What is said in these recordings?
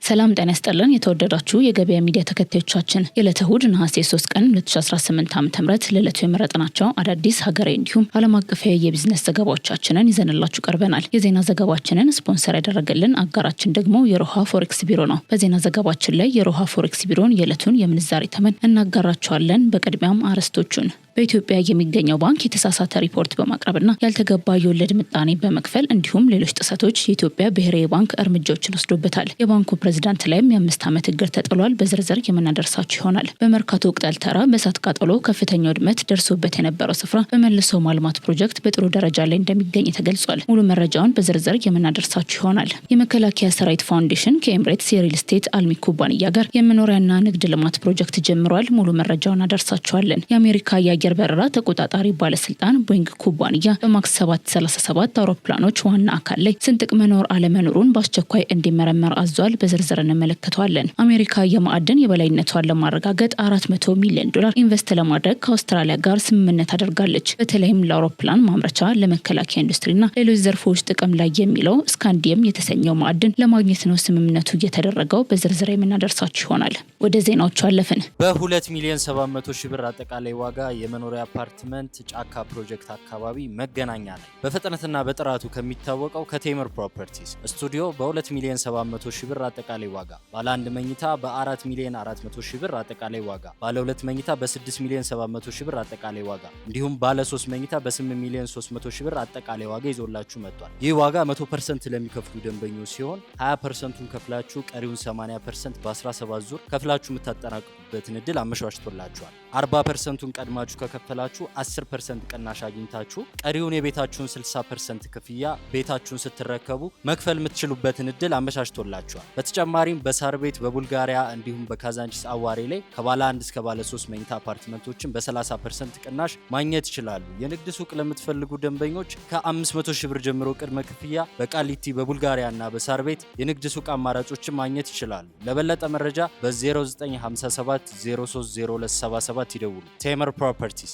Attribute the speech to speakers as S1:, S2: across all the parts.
S1: ሰላም ጤና ይስጥልን የተወደዳችሁ የገበያ ሚዲያ ተከታዮቻችን የዕለተ እሁድ ነሐሴ 3 ቀን 2018 ዓ.ም ለዕለቱ የመረጥናቸው አዳዲስ ሀገራዊ እንዲሁም ዓለም አቀፋዊ የቢዝነስ ዘገባዎቻችንን ይዘንላችሁ ቀርበናል። የዜና ዘገባችንን ስፖንሰር ያደረገልን አጋራችን ደግሞ የሮሃ ፎሬክስ ቢሮ ነው። በዜና ዘገባችን ላይ የሮሃ ፎሬክስ ቢሮን የዕለቱን የምንዛሬ ተመን እናጋራችኋለን። በቅድሚያም አርዕስቶቹን በኢትዮጵያ የሚገኘው ባንክ የተሳሳተ ሪፖርት በማቅረብና ያልተገባ የወለድ ምጣኔ በመክፈል እንዲሁም ሌሎች ጥሰቶች የኢትዮጵያ ብሔራዊ ባንክ እርምጃዎችን ወስዶበታል። የባንኩ ፕሬዝዳንት ላይም የ5 ዓመት እግር ተጥሏል። በዝርዝር የምናደርሳችሁ ይሆናል። በመርካቶ ቅጠል ተራ በእሳት ቃጠሎ ከፍተኛ ውድመት ደርሶበት የነበረው ስፍራ በመልሶ ማልማት ፕሮጀክት በጥሩ ደረጃ ላይ እንደሚገኝ ተገልጿል። ሙሉ መረጃውን በዝርዝር የምናደርሳችሁ ይሆናል። የመከላከያ ሰራዊት ፋውንዴሽን ከኤምሬትስ የሪል ስቴት አልሚ ኩባንያ ጋር የመኖሪያና ንግድ ልማት ፕሮጀክት ጀምሯል። ሙሉ መረጃውን አደርሳችኋለን። የአሜሪካ የአየር በረራ ተቆጣጣሪ ባለስልጣን ቦይንግ ኩባንያ በማክስ 737 አውሮፕላኖች ዋና አካል ላይ ስንጥቅ መኖር አለመኖሩን በአስቸኳይ እንዲመረመር አዟል። በዝርዝር እንመለከተዋለን። አሜሪካ የማዕድን የበላይነቷን ለማረጋገጥ $400 ሚሊዮን ኢንቨስት ለማድረግ ከአውስትራሊያ ጋር ስምምነት አድርጋለች። በተለይም ለአውሮፕላን ማምረቻ፣ ለመከላከያ ኢንዱስትሪና ሌሎች ዘርፎች ጥቅም ላይ የሚለው ስካንዲየም የተሰኘው ማዕድን ለማግኘት ነው ስምምነቱ እየተደረገው። በዝርዝር የምናደርሳችሁ ይሆናል። ወደ ዜናዎቹ አለፍን።
S2: በ2 ሚሊዮን 700 ሺህ ብር አጠቃላይ ዋጋ የመኖሪያ አፓርትመንት ጫካ ፕሮጀክት አካባቢ መገናኛ ላይ በፍጥነትና በጥራቱ ከሚታወቀው ከቴምር ፕሮፐርቲስ ስቱዲዮ በ2 ሚሊዮን 700 ሺህ ብር አጠቃላይ ዋጋ፣ ባለ 1 መኝታ በ4 ሚሊዮን 400 ሺህ ብር አጠቃላይ ዋጋ፣ ባለ 2 መኝታ በ6 ሚሊዮን 700 ሺህ ብር አጠቃላይ ዋጋ እንዲሁም ባለ 3 መኝታ በ8 ሚሊዮን 300 ሺህ ብር አጠቃላይ ዋጋ ይዞላችሁ መጥቷል። ይህ ዋጋ 100% ለሚከፍሉ ደንበኞች ሲሆን 20%ን ከፍላችሁ ቀሪውን 80% በ17 ዙር ከፍላችሁ የምታጠናቅቁበትን እድል አመቻችቶላችኋል። 40%ን ቀድማችሁ ከከፈላችሁ 10% ቅናሽ አግኝታችሁ ቀሪውን የቤታችሁን 60% ክፍያ ቤታችሁን ስትረከቡ መክፈል የምትችሉበትን እድል አመቻችቶላችኋል። በተጨማሪም በሳር ቤት፣ በቡልጋሪያ እንዲሁም በካዛንቺስ አዋሬ ላይ ከባለ 1 እስከ ባለ 3 መኝታ አፓርትመንቶችን በ30% ቅናሽ ማግኘት ይችላሉ። የንግድ ሱቅ ለምትፈልጉ ደንበኞች ከ500 ሺህ ብር ጀምሮ ቅድመ ክፍያ በቃሊቲ፣ በቡልጋሪያ እና በሳር ቤት የንግድ ሱቅ አማራጮችን ማግኘት ይችላሉ። ለበለጠ መረጃ በ0957 030277 ይደውሉ። ቴምር ፕሮፐርቲስ።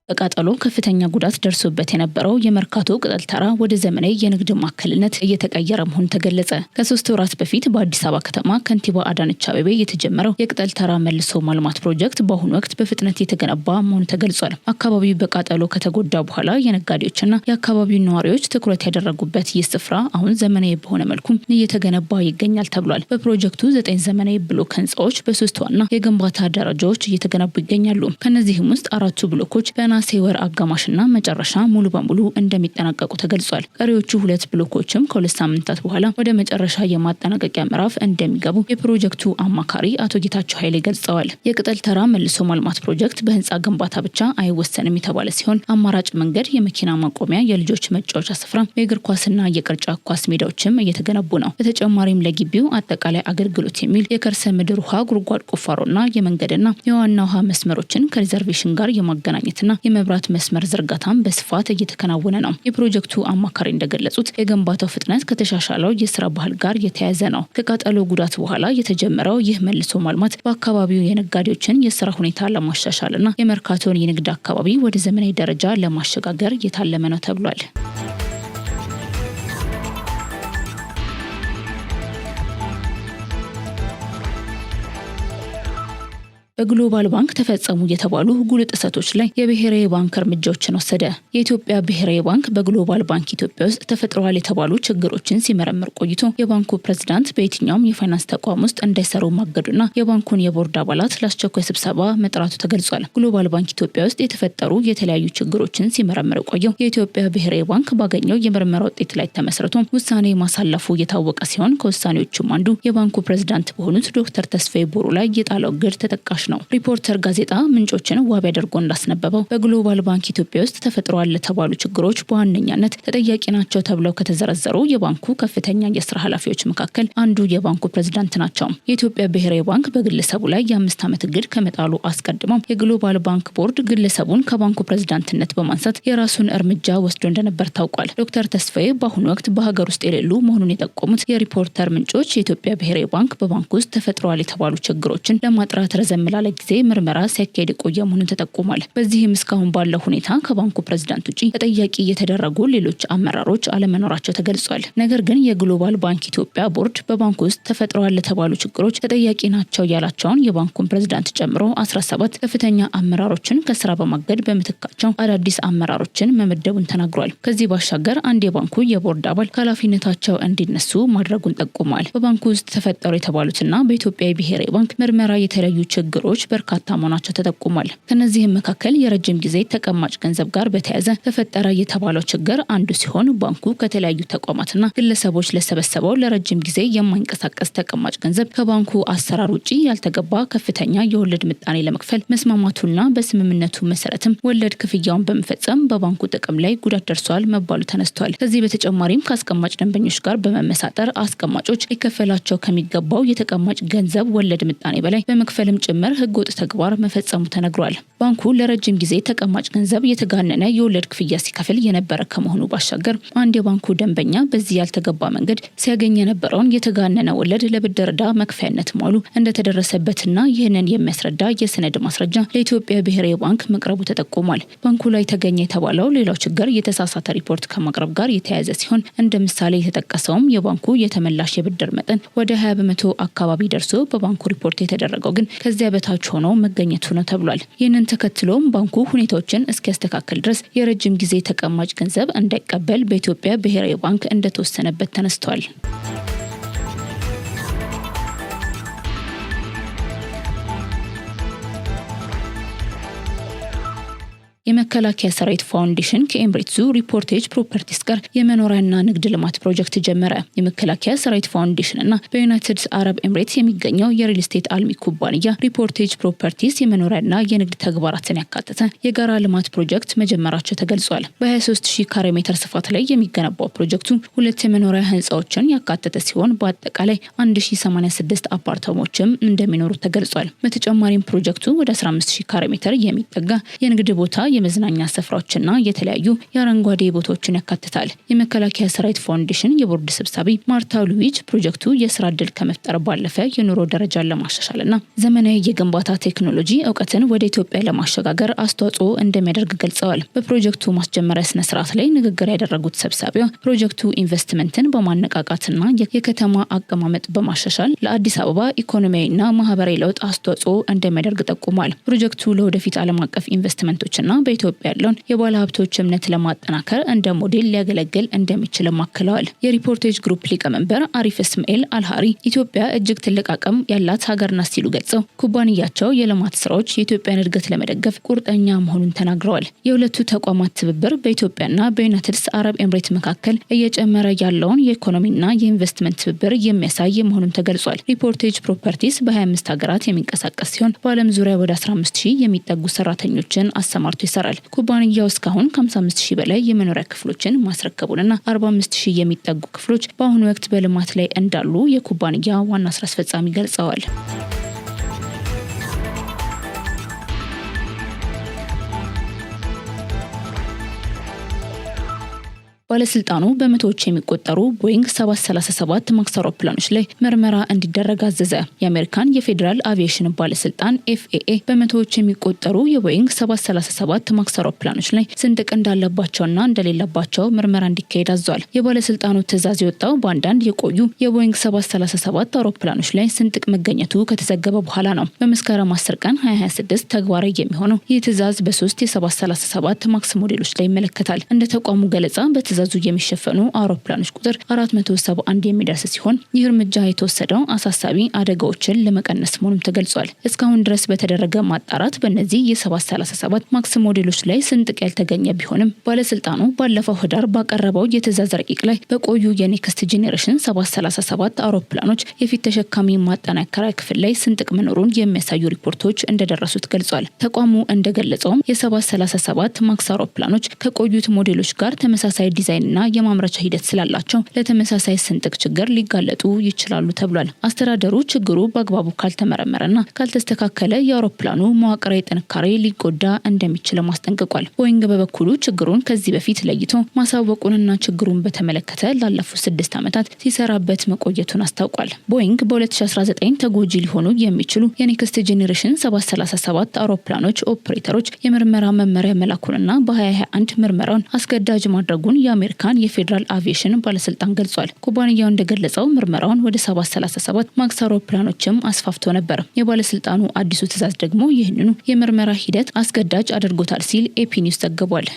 S1: በቃጠሎ ከፍተኛ ጉዳት ደርሶበት የነበረው የመርካቶ ቅጠል ተራ ወደ ዘመናዊ የንግድ ማዕከልነት እየተቀየረ መሆኑ ተገለጸ። ከ3 ወራት በፊት በአዲስ አበባ ከተማ ከንቲባ አዳነች አቤቤ የተጀመረው የቅጠል ተራ መልሶ ማልማት ፕሮጀክት በአሁኑ ወቅት በፍጥነት የተገነባ መሆኑ ተገልጿል። አካባቢው በቃጠሎ ከተጎዳ በኋላ የነጋዴዎችና የአካባቢው ነዋሪዎች ትኩረት ያደረጉበት ይህ ስፍራ አሁን ዘመናዊ በሆነ መልኩ እየተገነባ ይገኛል ተብሏል። በፕሮጀክቱ 9 ዘመናዊ ብሎክ ህንፃዎች በ3 ዋና የግንባታ ደረጃዎች እየተገነቡ ይገኛሉ። ከነዚህም ውስጥ 4ቱ ብሎኮች ነሐሴ ወር አጋማሽና መጨረሻ ሙሉ በሙሉ እንደሚጠናቀቁ ተገልጿል። ቀሪዎቹ 2 ብሎኮችም ከ2 ሳምንታት በኋላ ወደ መጨረሻ የማጠናቀቂያ ምዕራፍ እንደሚገቡ የፕሮጀክቱ አማካሪ አቶ ጌታቸው ኃይሌ ገልጸዋል። የቅጠል ተራ መልሶ ማልማት ፕሮጀክት በህንፃ ግንባታ ብቻ አይወሰንም የተባለ ሲሆን አማራጭ መንገድ፣ የመኪና ማቆሚያ፣ የልጆች መጫወቻ ስፍራ፣ የእግር ኳስና የቅርጫት ኳስ ሜዳዎችም እየተገነቡ ነው። በተጨማሪም ለግቢው አጠቃላይ አገልግሎት የሚል የከርሰ ምድር ውሃ ጉድጓድ ቁፋሮና የመንገድና የዋና ውሃ መስመሮችን ከሪዘርቬሽን ጋር የማገናኘትና የመብራት መስመር ዝርጋታም በስፋት እየተከናወነ ነው። የፕሮጀክቱ አማካሪ እንደገለጹት የግንባታው ፍጥነት ከተሻሻለው የስራ ባህል ጋር የተያያዘ ነው። ከቃጠሎ ጉዳት በኋላ የተጀመረው ይህ መልሶ ማልማት በአካባቢው የነጋዴዎችን የስራ ሁኔታ ለማሻሻልና የመርካቶን የንግድ አካባቢ ወደ ዘመናዊ ደረጃ ለማሸጋገር የታለመ ነው ተብሏል። በግሎባል ባንክ ተፈጸሙ የተባሉ ጉልህ ጥሰቶች ላይ የብሔራዊ ባንክ እርምጃዎችን ወሰደ። የኢትዮጵያ ብሔራዊ ባንክ በግሎባል ባንክ ኢትዮጵያ ውስጥ ተፈጥረዋል የተባሉ ችግሮችን ሲመረምር ቆይቶ የባንኩ ፕሬዝዳንት በየትኛውም የፋይናንስ ተቋም ውስጥ እንዳይሰሩ ማገዱና የባንኩን የቦርድ አባላት ለአስቸኳይ ስብሰባ መጥራቱ ተገልጿል። ግሎባል ባንክ ኢትዮጵያ ውስጥ የተፈጠሩ የተለያዩ ችግሮችን ሲመረምር ቆየው የኢትዮጵያ ብሔራዊ ባንክ ባገኘው የምርመራ ውጤት ላይ ተመስርቶ ውሳኔ ማሳለፉ የታወቀ ሲሆን ከውሳኔዎቹም አንዱ የባንኩ ፕሬዝዳንት በሆኑት ዶክተር ተስፋዬ ቦሩ ላይ የጣለው እግድ ተጠቃሽ ነው። ሪፖርተር ጋዜጣ ምንጮችን ዋቢ አድርጎ እንዳስነበበው በግሎባል ባንክ ኢትዮጵያ ውስጥ ተፈጥረዋል ለተባሉ ችግሮች በዋነኛነት ተጠያቂ ናቸው ተብለው ከተዘረዘሩ የባንኩ ከፍተኛ የስራ ኃላፊዎች መካከል አንዱ የባንኩ ፕሬዝዳንት ናቸው። የኢትዮጵያ ብሔራዊ ባንክ በግለሰቡ ላይ የ5 ዓመት እግድ ከመጣሉ አስቀድሞ የግሎባል ባንክ ቦርድ ግለሰቡን ከባንኩ ፕሬዝዳንትነት በማንሳት የራሱን እርምጃ ወስዶ እንደነበር ታውቋል። ዶክተር ተስፋዬ በአሁኑ ወቅት በሀገር ውስጥ የሌሉ መሆኑን የጠቆሙት የሪፖርተር ምንጮች የኢትዮጵያ ብሔራዊ ባንክ በባንኩ ውስጥ ተፈጥረዋል የተባሉ ችግሮችን ለማጥራት ረዘም ላለ ጊዜ ምርመራ ሲያካሄድ የቆየ መሆኑን ተጠቁሟል። በዚህም እስካሁን ባለው ሁኔታ ከባንኩ ፕሬዝዳንት ውጪ ተጠያቂ የተደረጉ ሌሎች አመራሮች አለመኖራቸው ተገልጿል። ነገር ግን የግሎባል ባንክ ኢትዮጵያ ቦርድ በባንኩ ውስጥ ተፈጥረዋል ለተባሉ ችግሮች ተጠያቂ ናቸው ያላቸውን የባንኩን ፕሬዝዳንት ጨምሮ 17 ከፍተኛ አመራሮችን ከስራ በማገድ በምትካቸው አዳዲስ አመራሮችን መመደቡን ተናግሯል። ከዚህ ባሻገር አንድ የባንኩ የቦርድ አባል ከኃላፊነታቸው እንዲነሱ ማድረጉን ጠቁሟል። በባንኩ ውስጥ ተፈጠሩ የተባሉትና በኢትዮጵያ ብሔራዊ ባንክ ምርመራ የተለያዩ ችግሮች በርካታ መሆናቸው ተጠቁሟል። ከነዚህም መካከል የረጅም ጊዜ ተቀማጭ ገንዘብ ጋር በተያያዘ ተፈጠረ የተባለው ችግር አንዱ ሲሆን ባንኩ ከተለያዩ ተቋማትና ግለሰቦች ለሰበሰበው ለረጅም ጊዜ የማይንቀሳቀስ ተቀማጭ ገንዘብ ከባንኩ አሰራር ውጪ ያልተገባ ከፍተኛ የወለድ ምጣኔ ለመክፈል መስማማቱና በስምምነቱ መሰረትም ወለድ ክፍያውን በመፈጸም በባንኩ ጥቅም ላይ ጉዳት ደርሷል መባሉ ተነስቷል። ከዚህ በተጨማሪም ከአስቀማጭ ደንበኞች ጋር በመመሳጠር አስቀማጮች ሊከፈላቸው ከሚገባው የተቀማጭ ገንዘብ ወለድ ምጣኔ በላይ በመክፈልም ጭምር ህገወጥ ተግባር መፈጸሙ ተነግሯል። ባንኩ ለረጅም ጊዜ ተቀማጭ ገንዘብ የተጋነነ የወለድ ክፍያ ሲከፍል የነበረ ከመሆኑ ባሻገር አንድ የባንኩ ደንበኛ በዚህ ያልተገባ መንገድ ሲያገኝ የነበረውን የተጋነነ ወለድ ለብድር ዕዳ መክፈያነት መዋሉ እንደተደረሰበትና ይህንን የሚያስረዳ የሰነድ ማስረጃ ለኢትዮጵያ ብሔራዊ ባንክ መቅረቡ ተጠቁሟል። ባንኩ ላይ ተገኘ የተባለው ሌላው ችግር የተሳሳተ ሪፖርት ከማቅረብ ጋር የተያያዘ ሲሆን እንደ ምሳሌ የተጠቀሰውም የባንኩ የተመላሽ የብድር መጠን ወደ 20 በመቶ አካባቢ ደርሶ በባንኩ ሪፖርት የተደረገው ግን ከዚያ በታች ሆኖ መገኘቱ ነው ተብሏል። ይህንን ተከትሎም ባንኩ ሁኔታዎችን እስኪያስተካክል ድረስ የረጅም ጊዜ ተቀማጭ ገንዘብ እንዳይቀበል በኢትዮጵያ ብሔራዊ ባንክ እንደተወሰነበት ተነስቷል። የመከላከያ ሰራዊት ፋውንዴሽን ከኤምሬትሱ ሪፖርቴጅ ፕሮፐርቲስ ጋር የመኖሪያና ንግድ ልማት ፕሮጀክት ጀመረ። የመከላከያ ሰራዊት ፋውንዴሽን እና በዩናይትድ አረብ ኤምሬትስ የሚገኘው የሪል ስቴት አልሚ ኩባንያ ሪፖርቴጅ ፕሮፐርቲስ የመኖሪያና የንግድ ተግባራትን ያካተተ የጋራ ልማት ፕሮጀክት መጀመራቸው ተገልጿል። በ23000 ካሬ ሜትር ስፋት ላይ የሚገነባው ፕሮጀክቱ 2 የመኖሪያ ህንፃዎችን ያካተተ ሲሆን በአጠቃላይ 1086 አፓርታማዎችም እንደሚኖሩ ተገልጿል። በተጨማሪም ፕሮጀክቱ ወደ 15000 ካሬ ሜትር የሚጠጋ የንግድ ቦታ የመዝናኛ ስፍራዎችና የተለያዩ የአረንጓዴ ቦታዎችን ያካትታል። የመከላከያ ሰራዊት ፋውንዴሽን የቦርድ ሰብሳቢ ማርታ ሉዊጅ ፕሮጀክቱ የስራ ዕድል ከመፍጠር ባለፈ የኑሮ ደረጃን ለማሻሻልና ዘመናዊ የግንባታ ቴክኖሎጂ እውቀትን ወደ ኢትዮጵያ ለማሸጋገር አስተዋጽኦ እንደሚያደርግ ገልጸዋል። በፕሮጀክቱ ማስጀመሪያ ስነ ስርዓት ላይ ንግግር ያደረጉት ሰብሳቢዋ ፕሮጀክቱ ኢንቨስትመንትን በማነቃቃትና የከተማ አቀማመጥ በማሻሻል ለአዲስ አበባ ኢኮኖሚያዊና ማህበራዊ ለውጥ አስተዋጽኦ እንደሚያደርግ ጠቁሟል። ፕሮጀክቱ ለወደፊት ዓለም አቀፍ ኢንቨስትመንቶችና በኢትዮጵያ ያለውን የባለ ሀብቶች እምነት ለማጠናከር እንደ ሞዴል ሊያገለግል እንደሚችልም አክለዋል። የሪፖርቴጅ ግሩፕ ሊቀመንበር አሪፍ እስማኤል አልሃሪ ኢትዮጵያ እጅግ ትልቅ አቅም ያላት ሀገር ናት ሲሉ ገልጸው ኩባንያቸው የልማት ስራዎች የኢትዮጵያን እድገት ለመደገፍ ቁርጠኛ መሆኑን ተናግረዋል። የሁለቱ ተቋማት ትብብር በኢትዮጵያና በዩናይትድ አረብ ኤምሬት መካከል እየጨመረ ያለውን የኢኮኖሚና የኢንቨስትመንት ትብብር የሚያሳይ መሆኑን ተገልጿል። ሪፖርቴጅ ፕሮፐርቲስ በ25 ሀገራት የሚንቀሳቀስ ሲሆን በዓለም ዙሪያ ወደ 15000 የሚጠጉ ሰራተኞችን አሰማርቶ ይሰራል። ኩባንያው እስካሁን ከ55000 በላይ የመኖሪያ ክፍሎችን ማስረከቡንና 45000 የሚጠጉ ክፍሎች በአሁኑ ወቅት በልማት ላይ እንዳሉ የኩባንያ ዋና ስራ አስፈጻሚ ገልጸዋል። ባለስልጣኑ በመቶዎች የሚቆጠሩ ቦይንግ 737 ማክስ አውሮፕላኖች ላይ ምርመራ እንዲደረግ አዘዘ። የአሜሪካን የፌዴራል አቪዬሽን ባለስልጣን FAA በመቶዎች የሚቆጠሩ የቦይንግ 737 ማክስ አውሮፕላኖች ላይ ስንጥቅ እንዳለባቸውና እንደሌለባቸው ምርመራ እንዲካሄድ አዟል። የባለስልጣኑ ትዕዛዝ የወጣው በአንዳንድ የቆዩ የቦይንግ 737 አውሮፕላኖች ላይ ስንጥቅ መገኘቱ ከተዘገበ በኋላ ነው። በመስከረም 10 ቀን 2026 ተግባራዊ የሚሆነው ይህ ትዕዛዝ በ3 የ737 ማክስ ሞዴሎች ላይ ይመለከታል። እንደ ተቋሙ ገለጻ በትዕዛዙ የሚሸፈኑ አውሮፕላኖች ቁጥር 471 የሚደርስ ሲሆን ይህ እርምጃ የተወሰደው አሳሳቢ አደጋዎችን ለመቀነስ መሆኑም ተገልጿል። እስካሁን ድረስ በተደረገ ማጣራት በእነዚህ የ737 ማክስ ሞዴሎች ላይ ስንጥቅ ያልተገኘ ቢሆንም ባለስልጣኑ ባለፈው ህዳር ባቀረበው የትዕዛዝ ረቂቅ ላይ በቆዩ የኔክስት ጄኔሬሽን 737 አውሮፕላኖች የፊት ተሸካሚ ማጠናከሪያ ክፍል ላይ ስንጥቅ መኖሩን የሚያሳዩ ሪፖርቶች እንደደረሱት ገልጿል። ተቋሙ እንደገለጸውም የ737 ማክስ አውሮፕላኖች ከቆዩት ሞዴሎች ጋር ተመሳሳይ ዲዛይን ዲዛይንና የማምረቻ ሂደት ስላላቸው ለተመሳሳይ ስንጥቅ ችግር ሊጋለጡ ይችላሉ ተብሏል። አስተዳደሩ ችግሩ በአግባቡ ካልተመረመረና ካልተስተካከለ የአውሮፕላኑ መዋቅራዊ ጥንካሬ ሊጎዳ እንደሚችል አስጠንቅቋል። ቦይንግ በበኩሉ ችግሩን ከዚህ በፊት ለይቶ ማሳወቁንና ችግሩን በተመለከተ ላለፉት 6 ዓመታት ሲሰራበት መቆየቱን አስታውቋል። ቦይንግ በ2019 ተጎጂ ሊሆኑ የሚችሉ የኔክስት ጄኔሬሽን 737 አውሮፕላኖች ኦፕሬተሮች የምርመራ መመሪያ መላኩንና በ2021 ምርመራውን አስገዳጅ ማድረጉን የአሜሪካን የፌዴራል አቪዬሽን ባለስልጣን ገልጿል። ኩባንያው እንደገለጸው ምርመራውን ወደ 737 ማክስ አውሮፕላኖችም አስፋፍቶ ነበር። የባለስልጣኑ አዲሱ ትዕዛዝ ደግሞ ይህንኑ የምርመራ ሂደት አስገዳጅ አድርጎታል ሲል ኤፒ ኒውስ ዘግቧል።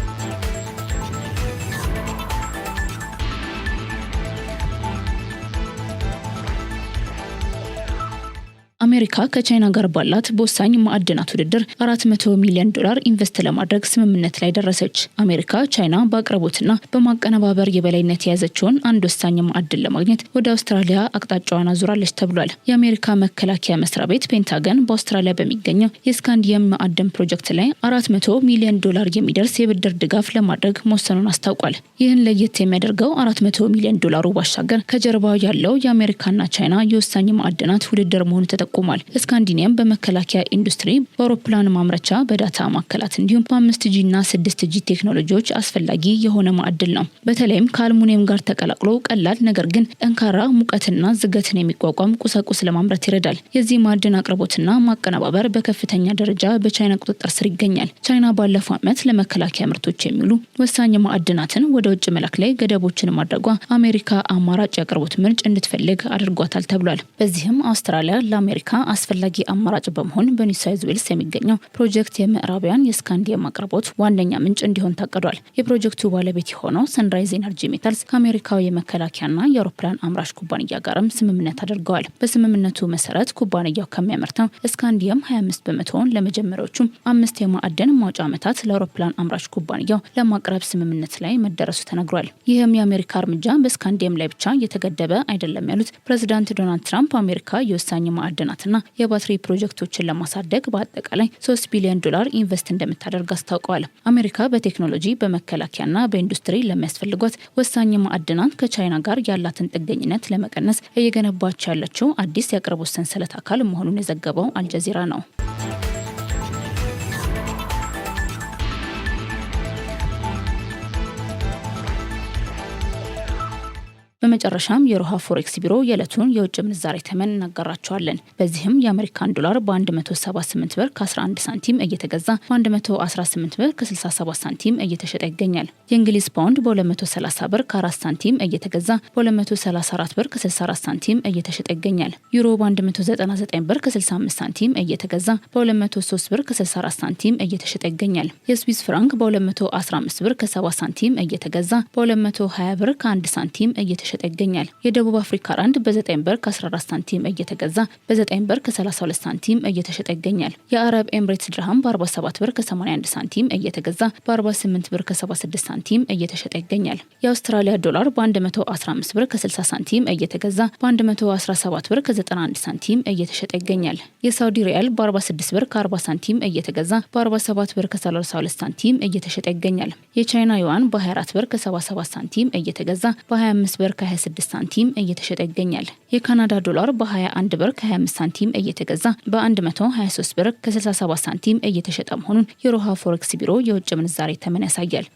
S1: አሜሪካ ከቻይና ጋር ባላት በወሳኝ ማዕድናት ውድድር $400 ሚሊዮን ኢንቨስት ለማድረግ ስምምነት ላይ ደረሰች። አሜሪካ ቻይና በአቅርቦትና በማቀነባበር የበላይነት የያዘችውን አንድ ወሳኝ ማዕድን ለማግኘት ወደ አውስትራሊያ አቅጣጫዋን አዙራለች ተብሏል። የአሜሪካ መከላከያ መስሪያ ቤት ፔንታገን በአውስትራሊያ በሚገኘው የስካንዲየም ማዕድን ፕሮጀክት ላይ $400 ሚሊዮን የሚደርስ የብድር ድጋፍ ለማድረግ መወሰኑን አስታውቋል። ይህን ለየት የሚያደርገው $400 ሚሊዮን ባሻገር ከጀርባው ያለው የአሜሪካና ቻይና የወሳኝ ማዕድናት ውድድር መሆኑ ተጠቅሟል። ስካንዲኒየም በመከላከያ ኢንዱስትሪ፣ በአውሮፕላን ማምረቻ፣ በዳታ ማዕከላት እንዲሁም በ5G እና 6G ቴክኖሎጂዎች አስፈላጊ የሆነ ማዕድን ነው። በተለይም ከአልሙኒየም ጋር ተቀላቅሎ ቀላል ነገር ግን ጠንካራ ሙቀትና ዝገትን የሚቋቋም ቁሳቁስ ለማምረት ይረዳል። የዚህ ማዕድን አቅርቦትና ማቀነባበር በከፍተኛ ደረጃ በቻይና ቁጥጥር ስር ይገኛል። ቻይና ባለፈው ዓመት ለመከላከያ ምርቶች የሚውሉ ወሳኝ ማዕድናትን ወደ ውጭ መላክ ላይ ገደቦችን ማድረጓ አሜሪካ አማራጭ የአቅርቦት ምንጭ እንድትፈልግ አድርጓታል ተብሏል። በዚህም አውስትራሊያ ለአሜሪካ አስፈላጊ አማራጭ በመሆን በኒው ሳውዝ ዌልስ የሚገኘው ፕሮጀክት የምዕራባውያን የስካንዲየም አቅርቦት ዋነኛ ምንጭ እንዲሆን ታቅዷል። የፕሮጀክቱ ባለቤት የሆነው ሰንራይዝ ኤነርጂ ሜታልስ ከአሜሪካው የመከላከያና የአውሮፕላን አምራች ኩባንያ ጋርም ስምምነት አድርገዋል። በስምምነቱ መሰረት ኩባንያው ከሚያመርተው ስካንዲየም 25% ለመጀመሪያዎቹ 5 የማዕድን ማውጫ ዓመታት ለአውሮፕላን አምራች ኩባንያው ለማቅረብ ስምምነት ላይ መደረሱ ተነግሯል። ይህም የአሜሪካ እርምጃ በስካንዲየም ላይ ብቻ የተገደበ አይደለም ያሉት ፕሬዚዳንት ዶናልድ ትራምፕ አሜሪካ የወሳኝ ማዕድናትና የባትሪ ፕሮጀክቶችን ለማሳደግ በአጠቃላይ $3 ቢሊዮን ኢንቨስት እንደምታደርግ አስታውቀዋል። አሜሪካ በቴክኖሎጂ በመከላከያና በኢንዱስትሪ ለሚያስፈልጓት ወሳኝ ማዕድናት ከቻይና ጋር ያላትን ጥገኝነት ለመቀነስ እየገነባች ያለችው አዲስ የአቅርቦት ሰንሰለት አካል መሆኑን የዘገበው አልጀዚራ ነው። በመጨረሻም የሮሃ ፎሬክስ ቢሮ የዕለቱን የውጭ ምንዛሬ ተመን እናጋራቸዋለን። በዚህም የአሜሪካን ዶላር በ178 ብር ከ11 ሳንቲም እየተገዛ በ118 ብር ከ67 ሳንቲም እየተሸጠ ይገኛል። የእንግሊዝ ፓውንድ በ230 ብር ከ4 ሳንቲም እየተገዛ በ234 ብር ከ64 ሳንቲም እየተሸጠ ይገኛል። ዩሮ በ199 ብር ከ65 ሳንቲም እየተገዛ በ203 ብር ከ64 ሳንቲም እየተሸጠ ይገኛል። የስዊስ ፍራንክ በ215 ብር ከ70 ሳንቲም እየተገዛ በ220 ብር ከ1 ሳንቲም እየተሸጠ ይገኛል። የደቡብ አፍሪካ ራንድ በ9 ብር ከ14 ሳንቲም እየተገዛ በ9 ብር ከ32 ሳንቲም እየተሸጠ ይገኛል። የአረብ ኤምሬትስ ድርሃም በ47 ብር ከ81 ሳንቲም እየተገዛ በ48 ብር ከ76 ሳንቲም እየተሸጠ ይገኛል። የአውስትራሊያ ዶላር በ115 ብር ከ60 ሳንቲም እየተገዛ በ117 ብር ከ91 ሳንቲም እየተሸጠ ይገኛል። የሳውዲ ሪያል በ46 ብር ከ40 ሳንቲም እየተገዛ በ47 ብር ከ32 ሳንቲም እየተሸጠ ይገኛል። የቻይና ዩዋን በ24 ብር ከ77 ሳንቲም እየተገዛ በ25 ብር ከ26 ሳንቲም እየተሸጠ ይገኛል። የካናዳ ዶላር በ21 ብር ከ25 ሳንቲም እየተገዛ በ123 ብር ከ67 ሳንቲም እየተሸጠ መሆኑን የሮሃ ፎሬክስ ቢሮ የውጭ ምንዛሬ ተመን ያሳያል።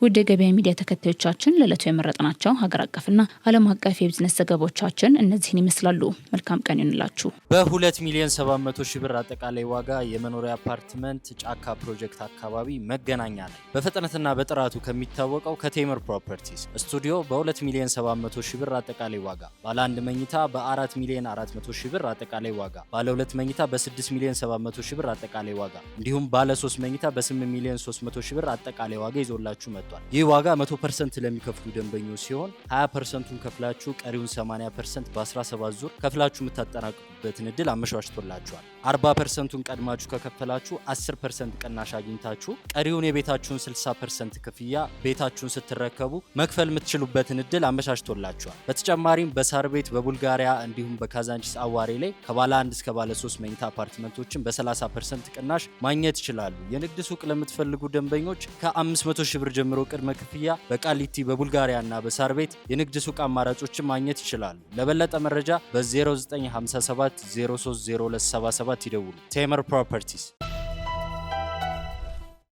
S1: ውድ የገበያ ሚዲያ ተከታዮቻችን ለዕለቱ የመረጥናቸው ሀገር አቀፍና ዓለም አቀፍ የቢዝነስ ዘገባዎቻችን እነዚህን ይመስላሉ። መልካም ቀን ይሁንላችሁ።
S2: በ2 ሚሊዮን 700 ሺህ ብር አጠቃላይ ዋጋ የመኖሪያ አፓርትመንት ጫካ ፕሮጀክት አካባቢ መገናኛ ላይ በፍጥነትና በጥራቱ ከሚታወቀው ከቴምር ፕሮፐርቲስ ስቱዲዮ በ2 ሚሊዮን 700 ሺህ ብር አጠቃላይ ዋጋ፣ ባለ 1 መኝታ በ4 ሚሊዮን 400 ሺህ ብር አጠቃላይ ዋጋ፣ ባለ 2 መኝታ በ6 ሚሊዮን 700 ሺህ ብር አጠቃላይ ዋጋ እንዲሁም ባለ 3 መኝታ በ8 ሚሊዮን 300 ሺህ ብር አጠቃላይ ዋጋ ይዞላችሁ መጥቷል። ይህ ዋጋ 100% ለሚከፍሉ ደንበኞች ሲሆን 20%ን ከፍላችሁ ቀሪውን 80% በ17 ዙር ከፍላችሁ የምታጠናቅቁበት የምትችሉበትን እድል አመቻችቶላችኋል። 40%ቱን ቀድማችሁ ከከፈላችሁ 10% ቅናሽ አግኝታችሁ ቀሪውን የቤታችሁን 60% ክፍያ ቤታችሁን ስትረከቡ መክፈል የምትችሉበትን እድል አመቻችቶላችኋል። በተጨማሪም በሳር ቤት፣ በቡልጋሪያ እንዲሁም በካዛንቺስ አዋሬ ላይ ከባለ 1 እስከ ባለ 3 መኝታ አፓርትመንቶችን በ30% ቅናሽ ማግኘት ይችላሉ። የንግድ ሱቅ ለምትፈልጉ ደንበኞች ከ500 ሺህ ብር ጀምሮ ቅድመ ክፍያ በቃሊቲ፣ በቡልጋሪያ እና በሳር ቤት የንግድ ሱቅ አማራጮችን ማግኘት ይችላሉ። ለበለጠ መረጃ በ0957 030277 ይደውሉ። ቴምር ፕሮፐርቲስ